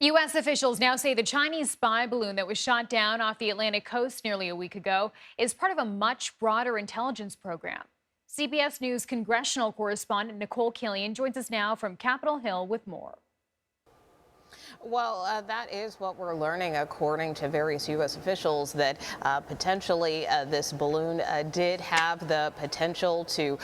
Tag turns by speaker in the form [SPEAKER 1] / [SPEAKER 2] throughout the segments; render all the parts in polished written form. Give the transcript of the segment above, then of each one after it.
[SPEAKER 1] U.S. officials now say the Chinese spy balloon that was shot down off the Atlantic coast nearly a week ago is part of a much broader intelligence program. CBS News congressional correspondent Nicole Killion joins us now from Capitol Hill with more.
[SPEAKER 2] Well, that is what we're learning, according to various U.S. officials, that potentially this balloon did have the potential to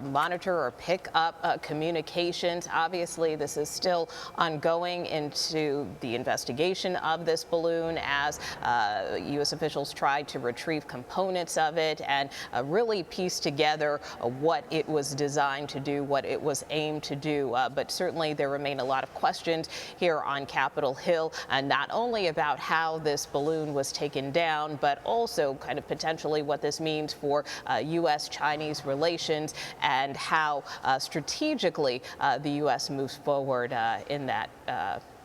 [SPEAKER 2] monitor or pick up communications. Obviously, this is still ongoing into the investigation of this balloon as U.S. officials tried to retrieve components of it and really piece together what it was designed to do, what it was aimed to do. But certainly there remain a lot of questions here on Capitol Hill, and not only about how this balloon was taken down, but also kind of potentially what this means for U.S.-Chinese relations and how strategically the U.S. moves forward in that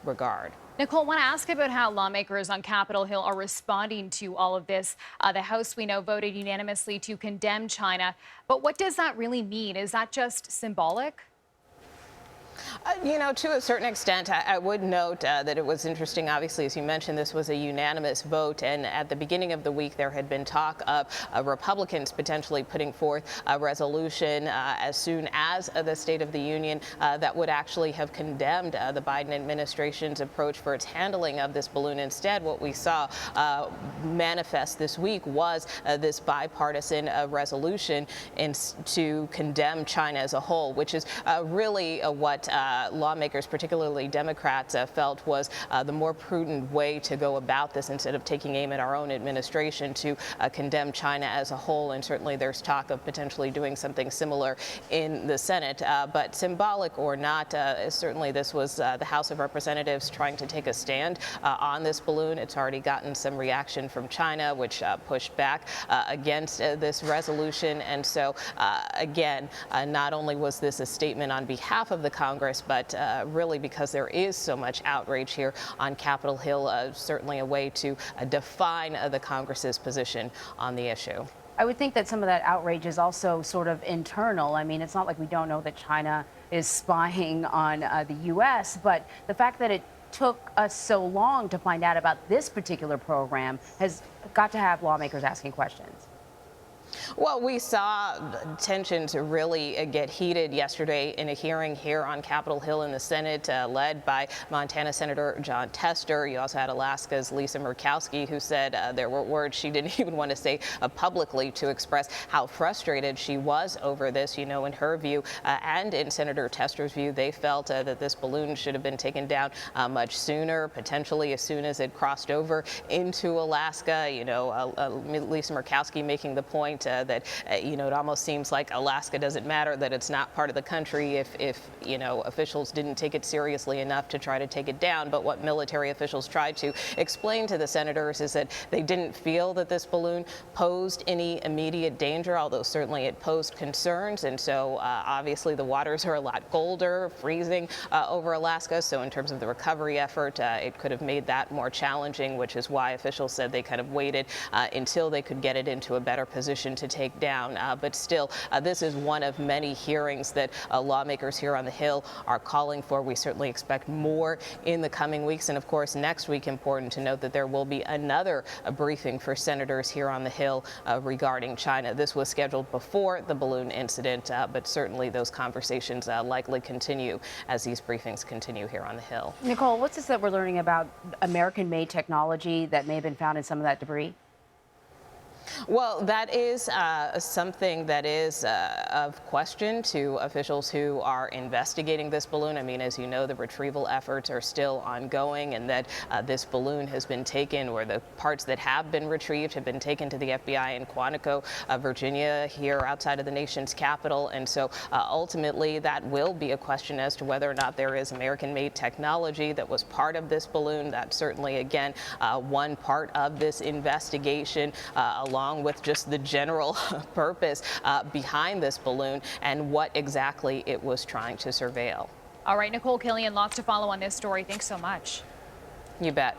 [SPEAKER 2] regard.
[SPEAKER 1] Nicole, I want to ask about how lawmakers on Capitol Hill are responding to all of this. The House, we know, voted unanimously to condemn China. But what does that really mean? Is that just symbolic?
[SPEAKER 2] You know, to a certain extent, I would note that it was interesting. Obviously, as you mentioned, this was a unanimous vote. And at the beginning of the week, there had been talk of Republicans potentially putting forth a resolution as soon as the State of the Union that would actually have condemned the Biden administration's approach for its handling of this balloon. Instead, what we saw manifest this week was this bipartisan resolution to condemn China as a whole, which is really what lawmakers, particularly Democrats, felt was the more prudent way to go about this instead of taking aim at our own administration to condemn China as a whole. And certainly there's talk of potentially doing something similar in the Senate. But symbolic or not, certainly this was the House of Representatives trying to take a stand on this balloon. It's already gotten some reaction from China, which pushed back against this resolution. And so, again, not only was this a statement on behalf of the Congress, but really because there is so much outrage here on Capitol Hill, certainly a way to define the Congress's position on the issue.
[SPEAKER 3] I would think that some of that outrage is also sort of internal. I mean, it's not like we don't know that China is spying on the U.S., but the fact that it took us so long to find out about this particular program has got to have lawmakers asking questions.
[SPEAKER 2] Well, we saw tensions really get heated yesterday in a hearing here on Capitol Hill in the Senate, led by Montana Senator Jon Tester. You also had Alaska's Lisa Murkowski, who said there were words she didn't even want to say publicly to express how frustrated she was over this. You know, in her view and in Senator Tester's view, they felt that this balloon should have been taken down much sooner, potentially as soon as it crossed over into Alaska. You know, Lisa Murkowski making the point that, you know, it almost seems like Alaska doesn't matter, that it's not part of the country if you know, officials didn't take it seriously enough to try to take it down. But what military officials tried to explain to the senators is that they didn't feel that this balloon posed any immediate danger, although certainly it posed concerns. And so obviously the waters are a lot colder, freezing over Alaska. So in terms of the recovery effort, it could have made that more challenging, which is why officials said they kind of waited until they could get it into a better position to take down. But still, this is one of many hearings that lawmakers here on the Hill are calling for. We certainly expect more in the coming weeks. And of course, next week, important to note that there will be another briefing for senators here on the Hill regarding China. This was scheduled before the balloon incident, but certainly those conversations likely continue as these briefings continue here on the Hill.
[SPEAKER 3] Nicole, what's this that we're learning about American-made technology that may have been found in some of that debris?
[SPEAKER 2] Well, that is something that is of question to officials who are investigating this balloon. I mean, as you know, the retrieval efforts are still ongoing, and that this balloon has been taken, or the parts that have been retrieved have been taken to the FBI in Quantico, Virginia, here outside of the nation's capital. And so ultimately, that will be a question as to whether or not there is American-made technology that was part of this balloon. That's certainly, again, one part of this investigation, along with just the general purpose behind this balloon and what exactly it was trying to surveil.
[SPEAKER 1] All right, Nicole Killian, lots to follow on this story. Thanks so much.
[SPEAKER 2] You bet.